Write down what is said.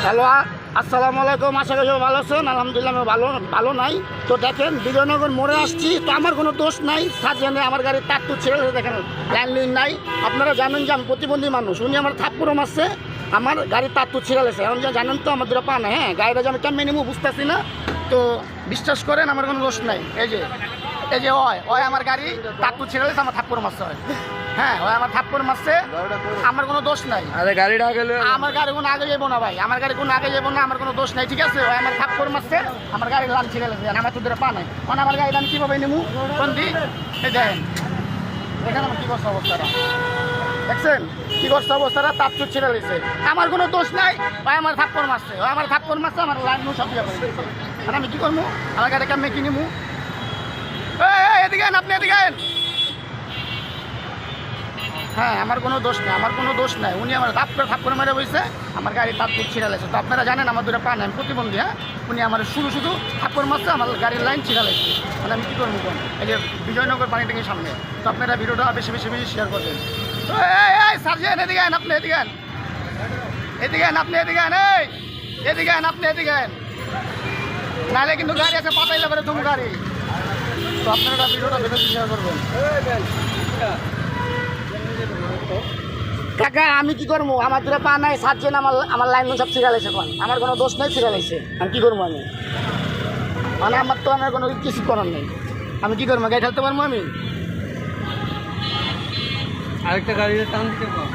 Hello, আসসালামু আলাইকুম। আশা করি সবাই ভালো আছেন। আলহামদুলিল্লাহ আমি ভালো নাই। তো দেখেন বিজয়নগর মোড়ে আসছি, তো আমার কোনো দোষ নাই। সার্জেনে আমার গাড়ির তার তো ছেড়ে দেখেন, লাইন নাই। আপনারা জানেন যে আমি প্রতিবন্ধী মানুষ, উনি আমার থাপ্পড় মারছে, আমার গাড়ির তার তো ছিঁড়ে গেছে। এখন জানেন তো আমার দুটো পা নাই, হ্যাঁ, গাড়িটা যে আমি কেমন নেবো বুঝতেছি না। তো বিশ্বাস করেন আমার কোনো দোষ নাই। এই যে ওই আমার গাড়ি তার তো ছিঁড়ে গেছে, আমার থাপ্পড় মারছে হয়। হ্যাঁ, ওই আমার থাপ্পড় মারছে, আমার কোনো দোষ নাই। আরে গাড়িটা গেলে আমার গাড়ি কোনো আগে যাবো না ভাই, আমার গাড়ি কোনো আগে যাবো না, আমার কোনো দোষ নাই, ঠিক আছে। ওই আমার থাপ্পড় মারছে, আমার গাড়ি লাল ছিঁড়ে গেছে, আমার তো পা নাই। কারণ আমার গাড়িটা আমি কীভাবে নেবো কোন দিন এই দেখেন আমার কী করছে অবস্থাটা, দেখছেন কী করছে অবস্থাটা, তার চুট ছিঁড়ে গেছে। আমার কোনো দোষ নাই, ওই আমার থাপ্পড় মারছে, ওই আমার থাপ্পড় মারছে, আমার লাইন সব দিয়ে করে দিচ্ছে। আর আমি কী করবো, আমার গাড়ি কেমন কি নেবো? এদিকে আপনি এদিকে। হ্যাঁ, আমার কোনো দোষ নেই, আমার কোনো দোষ নাই। উনি আমার থাপ্পড় মেরে বসে আমার গাড়ি তার দুধ ছিঁড়ে লাগছে। তো আপনারা জানেন আমার দুটো পা নেই, আমি প্রতিবন্ধী। হ্যাঁ, উনি আমার শুধু থাপ্পড় মারছে, আমার গাড়ির লাইন ছিঁড়ে লাগছে। মানে আমি কী করবো কোন, এই যে বিজয়নগর পানি ট্যাঙ্কির সামনে। তো আপনারা ভিডিওটা বেশি শেয়ার করবেন। তো এই সার্জেন এদিকে আপনি এদিকে আপনি এদিকে নাহলে কিন্তু গাড়ি আছে পাতাইলে পারে তুমি গাড়ি। তো আপনারা ভিডিওটা বেশি শেয়ার করবেন। কাকা আমি কি করবো, আমার দুটো পা নাই, সাতজন আমার লাইন সব ছিঁড়া লাগছে। আমার কোনো দোষ নেই, ছিঁড়া লাগছে। আমি কী করবো, আমি মানে আমার তো আমার কোনো কিছু করার নেই। আমি কী করবো, গাড়ি ঠেলতে পারবো আমি? আরেকটা গাড়িতে টান দিতে পারো।